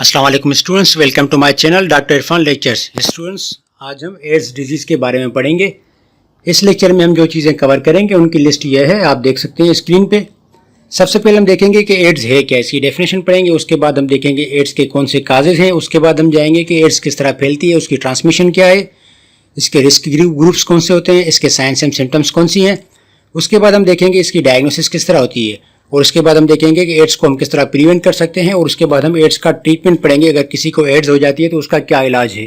अस्सलाम वालेकुम students, welcome to my channel doctor Irfan lectures. Students, आज हम एड्स डिजीज़ के बारे में पढ़ेंगे। इस लेक्चर में हम जो चीज़ें कवर करेंगे उनकी लिस्ट यह है, आप देख सकते हैं स्क्रीन पे। सबसे पहले हम देखेंगे कि एड्स है क्या, इसकी डेफिनेशन पढ़ेंगे। उसके बाद हम देखेंगे एड्स के कौन से काजेज हैं। उसके बाद हम जाएंगे कि एड्स किस तरह फैलती है, उसकी ट्रांसमिशन क्या है, इसके रिस्क ग्रुप्स कौन से होते हैं, इसके साइंस एंड सिम्टम्स कौन सी हैं। उसके बाद हम देखेंगे इसकी डायग्नोसिस किस तरह होती है, और उसके बाद हम देखेंगे कि एड्स को हम किस तरह प्रिवेंट कर सकते हैं। और उसके बाद हम एड्स का ट्रीटमेंट पढ़ेंगे, अगर किसी को एड्स हो जाती है तो उसका क्या इलाज है।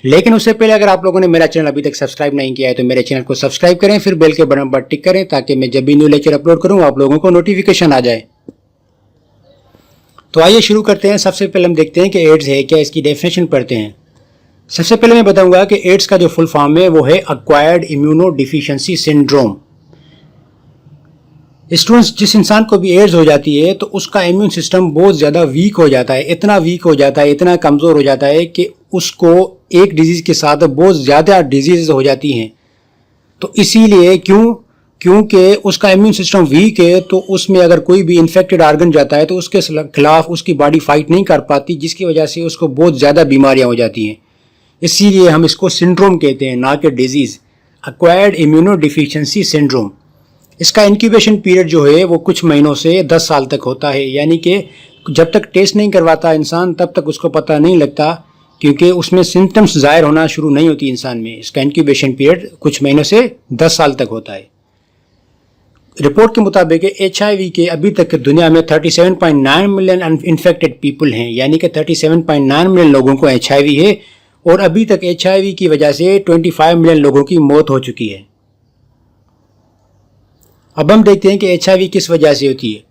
लेकिन उससे पहले अगर आप लोगों ने मेरा चैनल अभी तक सब्सक्राइब नहीं किया है तो मेरे चैनल को सब्सक्राइब करें, फिर बेल के बटन पर टिक करें ताकि मैं जब भी न्यू लेक्चर अपलोड करूं आप लोगों को नोटिफिकेशन आ जाए। तो आइए शुरू करते हैं। सबसे पहले हम देखते हैं कि एड्स है क्या, इसकी डेफिनेशन पढ़ते हैं। सबसे पहले मैं बताऊंगा कि एड्स का जो फुल फॉर्म है वो है acquired immuno deficiency syndrome. Students, जिस इंसान को भी एड्स हो जाती है तो उसका इम्यून सिस्टम बहुत ज़्यादा वीक हो जाता है, इतना वीक हो जाता है, इतना कमज़ोर हो जाता है कि उसको एक डिजीज़ के साथ बहुत ज़्यादा डिजीज़ हो जाती हैं। तो इसीलिए क्योंकि उसका इम्यून सिस्टम वीक है तो उसमें अगर कोई भी इन्फेक्टेड आर्गन जाता है तो उसके खिलाफ उसकी बॉडी फाइट नहीं कर पाती, जिसकी वजह से उसको बहुत ज़्यादा बीमारियाँ हो जाती हैं। इसीलिए हम इसको सिंड्रोम कहते हैं, ना कि disease. Acquired immuno deficiency syndrome. इसका इंक्यूबेशन पीरियड जो है वो कुछ महीनों से 10 साल तक होता है, यानी कि जब तक टेस्ट नहीं करवाता इंसान तब तक उसको पता नहीं लगता, क्योंकि उसमें सिम्टम्स ज़ाहिर होना शुरू नहीं होती इंसान में। इसका इंक्यूबेशन पीरियड कुछ महीनों से 10 साल तक होता है। रिपोर्ट के मुताबिक HIV के अभी तक दुनिया में 37.9 मिलियन इन्फेक्टेड पीपल हैं, यानी कि 37.9 मिलियन लोगों को HIV है, और अभी तक HIV की वजह से 25 मिलियन लोगों की मौत हो चुकी है। अब हम देखते हैं कि HIV किस वजह से होती है।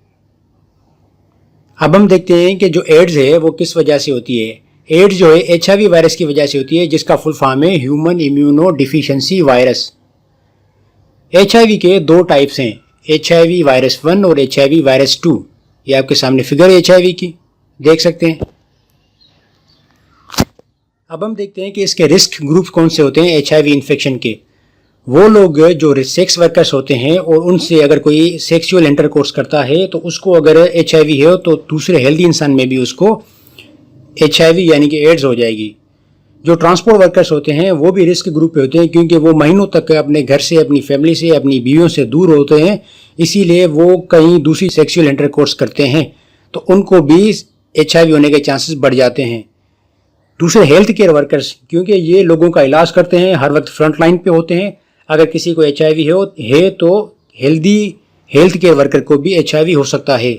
अब हम देखते हैं कि जो एड्स है वो किस वजह से होती है। एड्स जो है HIV वायरस की वजह से होती है, जिसका फुल फॉर्म है human immuno deficiency virus. HIV के दो टाइप्स हैं, HIV वायरस 1 और HIV वायरस 2। ये आपके सामने फिगर है HIV की, देख सकते हैं। अब हम देखते हैं कि इसके रिस्क ग्रुप कौन से होते हैं HIV इन्फेक्शन के। वो लोग जो सेक्स वर्कर्स होते हैं और उनसे अगर कोई सेक्सुअल इंटरकोर्स करता है तो उसको अगर HIV है तो दूसरे हेल्दी इंसान में भी उसको HIV यानी कि एड्स हो जाएगी। जो ट्रांसपोर्ट वर्कर्स होते हैं वो भी रिस्क ग्रुप पे होते हैं, क्योंकि वो महीनों तक अपने घर से, अपनी फैमिली से, अपनी बीवियों से दूर होते हैं, इसीलिए वो कहीं दूसरी सेक्सुअल इंटरकोर्स करते हैं तो उनको भी HIV होने के चांसेस बढ़ जाते हैं। दूसरे हेल्थ केयर वर्कर्स, क्योंकि ये लोगों का इलाज करते हैं, हर वक्त फ्रंट लाइन पे होते हैं। अगर किसी को HIV है तो हेल्थ केयर वर्कर को भी HIV हो सकता है।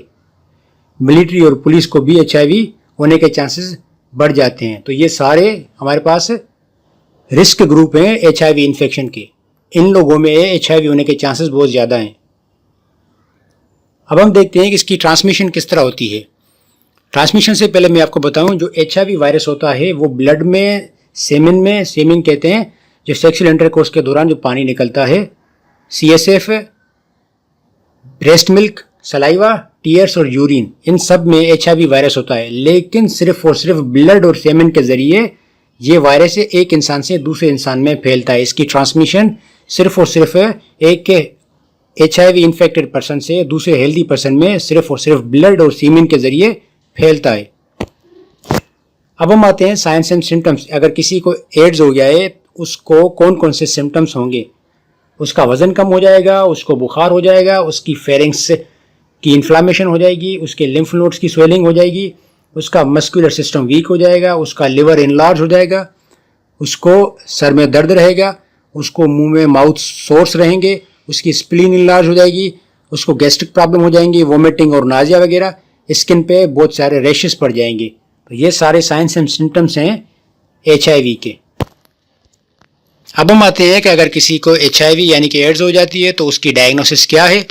मिलिट्री और पुलिस को भी HIV होने के चांसेस बढ़ जाते हैं। तो ये सारे हमारे पास रिस्क ग्रुप हैं HIV इन्फेक्शन के। इन लोगों में HIV होने के चांसेस बहुत ज़्यादा हैं। अब हम देखते हैं कि इसकी ट्रांसमिशन किस तरह होती है। ट्रांसमिशन से पहले मैं आपको बताऊं, जो HIV वायरस होता है वो ब्लड में, सेमिन कहते हैं, जो सेक्सुअल इंटरकोर्स के दौरान जो पानी निकलता है, CSF, breast milk, saliva, tears और यूरिन, इन सब में HIV वायरस होता है। लेकिन सिर्फ और सिर्फ ब्लड और सेमेन के जरिए ये वायरस एक इंसान से दूसरे इंसान में फैलता है। इसकी ट्रांसमिशन सिर्फ और सिर्फ एक HIV इन्फेक्टेड पर्सन से दूसरे हेल्दी पर्सन में सिर्फ और सिर्फ ब्लड और सीमेन के जरिए फैलता है। अब हम आते हैं साइंस एंड सिम्टम्स। अगर किसी को एड्स हो गया है उसको कौन कौन से सिम्टम्स होंगे। उसका वज़न कम हो जाएगा, उसको बुखार हो जाएगा, उसकी फेरिंग्स की इन्फ्लामेशन हो जाएगी, उसके लिम्फ नोड्स की स्वेलिंग हो जाएगी, उसका मस्कुलर सिस्टम वीक हो जाएगा, उसका लिवर इनलार्ज हो जाएगा, उसको सर में दर्द रहेगा, उसको मुंह में माउथ सोर्स रहेंगे, उसकी स्प्लीन इनलार्ज हो जाएगी, उसको गैस्ट्रिक प्रॉब्लम हो जाएंगी, वोमिटिंग और नाजिया वगैरह, स्किन पे बहुत सारे रैशेस पड़ जाएंगे। तो ये सारे साइंस एंड सिम्टम्स हैं HIV के। अब हम आते हैं कि अगर किसी को HIV यानी कि एड्स हो जाती है तो उसकी डायग्नोसिस क्या है।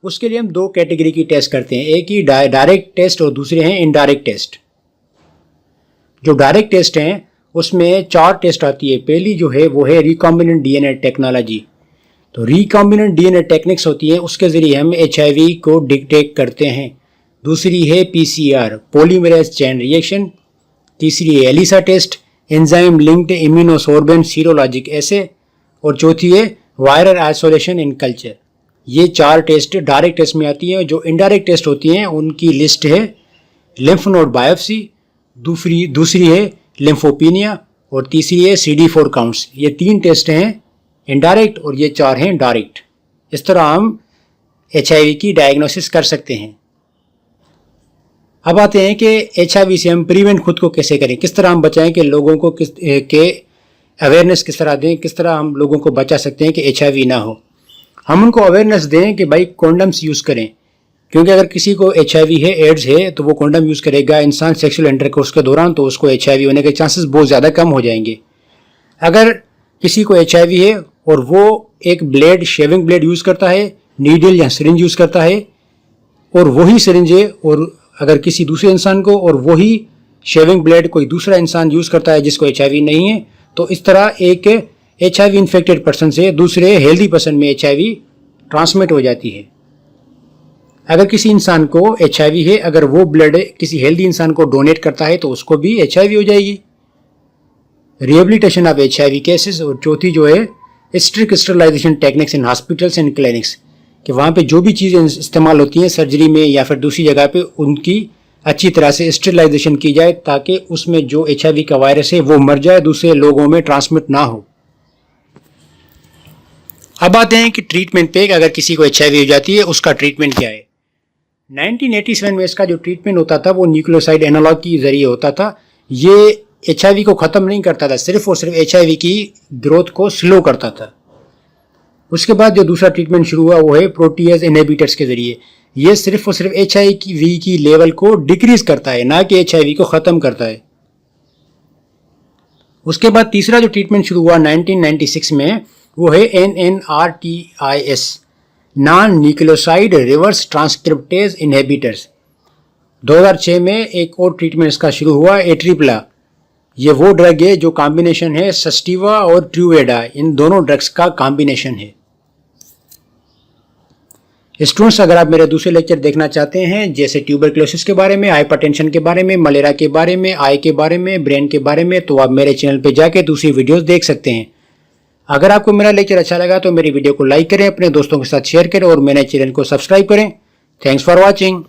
उसके लिए हम दो कैटेगरी की टेस्ट करते हैं, एक ही डायरेक्ट टेस्ट और दूसरे हैं इनडायरेक्ट टेस्ट। जो डायरेक्ट टेस्ट हैं उसमें 4 टेस्ट आती है। पहली जो है वो है रिकॉम्बिनेंट DNA टेक्नोलॉजी। तो रिकॉम्बिनेंट DNA टेक्निक्स होती है, उसके ज़रिए हम HIV को डिटेक्ट करते हैं। दूसरी है PCR, पॉलीमरेज चेन रिएक्शन। तीसरी है ELISA test, enzyme linked immunosorbent serologic assay, और चौथी है वायरल आइसोलेशन इन कल्चर। ये 4 टेस्ट डायरेक्ट टेस्ट में आती हैं। जो इनडायरेक्ट टेस्ट होती हैं उनकी लिस्ट है लिम्फ नोड बायोप्सी, दूसरी है लिम्फोपीनिया और तीसरी है CD4 काउंट्स। ये 3 टेस्ट हैं इनडायरेक्ट और ये 4 हैं डायरेक्ट। इस तरह हम HIV की डायग्नोसिस कर सकते हैं। अब आते हैं कि HIV से हम प्रिवेंट खुद को कैसे करें, किस तरह हम बचाएं, कि लोगों को अवेयरनेस किस तरह दें, किस तरह हम लोगों को बचा सकते हैं कि HIV ना हो। हम उनको अवेयरनेस दें कि भाई कॉन्डम्स यूज़ करें, क्योंकि अगर किसी को HIV है, एड्स है, तो वो कॉन्डम यूज़ करेगा इंसान सेक्सुअल इंटरकोर्स के दौरान, तो उसको HIV होने के चांसेस बहुत ज़्यादा कम हो जाएंगे। अगर किसी को HIV है और वो एक ब्लेड, शेविंग ब्लेड यूज़ करता है, नीडल या सिरिंज यूज़ करता है, और वही सिरिंज है और अगर किसी दूसरे इंसान को और वही शेविंग ब्लेड कोई दूसरा इंसान यूज़ करता है जिसको HIV नहीं है, तो इस तरह एक HIV इन्फेक्टेड पर्सन से दूसरे हेल्दी पर्सन में HIV ट्रांसमिट हो जाती है। अगर किसी इंसान को HIV है, अगर वो ब्लड किसी हेल्दी इंसान को डोनेट करता है तो उसको भी HIV हो जाएगी। रिहेबिलिटेशन ऑफ HIV केसेस, और चौथी जो है strict sterilization techniques in hospitals and clinics, कि वहाँ पे जो भी चीज़ें इस्तेमाल होती हैं सर्जरी में या फिर दूसरी जगह पे, उनकी अच्छी तरह से स्टरलाइजेशन की जाए ताकि उसमें जो HIV का वायरस है वो मर जाए, दूसरे लोगों में ट्रांसमिट ना हो। अब आते हैं कि ट्रीटमेंट पे, अगर किसी को HIV हो जाती है उसका ट्रीटमेंट क्या है। 1987 में इसका जो ट्रीटमेंट होता था वो न्यूक्लियोसाइड एनालॉग के जरिए होता था। ये HIV को ख़त्म नहीं करता था, सिर्फ और सिर्फ HIV की ग्रोथ को स्लो करता था। उसके बाद जो दूसरा ट्रीटमेंट शुरू हुआ वो है प्रोटीएज इनहिबिटर्स के जरिए। ये सिर्फ और सिर्फ HIV की लेवल को डिक्रीज करता है, ना कि HIV को ख़त्म करता है। उसके बाद तीसरा जो ट्रीटमेंट शुरू हुआ 1996 में वो है NNRTIS, non nucleoside reverse transcriptase inhibitors. 2006 में एक और ट्रीटमेंट इसका शुरू हुआ, एट्रिप्ला। ये वो ड्रग है जो कॉम्बिनेशन है सस्टिवा और ट्रूवेडा, इन दोनों ड्रग्स का कॉम्बिनेशन है। स्टूडेंट्स, अगर आप मेरे दूसरे लेक्चर देखना चाहते हैं, जैसे ट्यूबरक्लोसिस के बारे में, हाइपरटेंशन के बारे में, मलेरिया के बारे में, आई के बारे में, ब्रेन के बारे में, तो आप मेरे चैनल पे जाके दूसरी वीडियोस देख सकते हैं। अगर आपको मेरा लेक्चर अच्छा लगा तो मेरी वीडियो को लाइक करें, अपने दोस्तों के साथ शेयर करें और मेरे चैनल को सब्सक्राइब करें। Thanks for watching.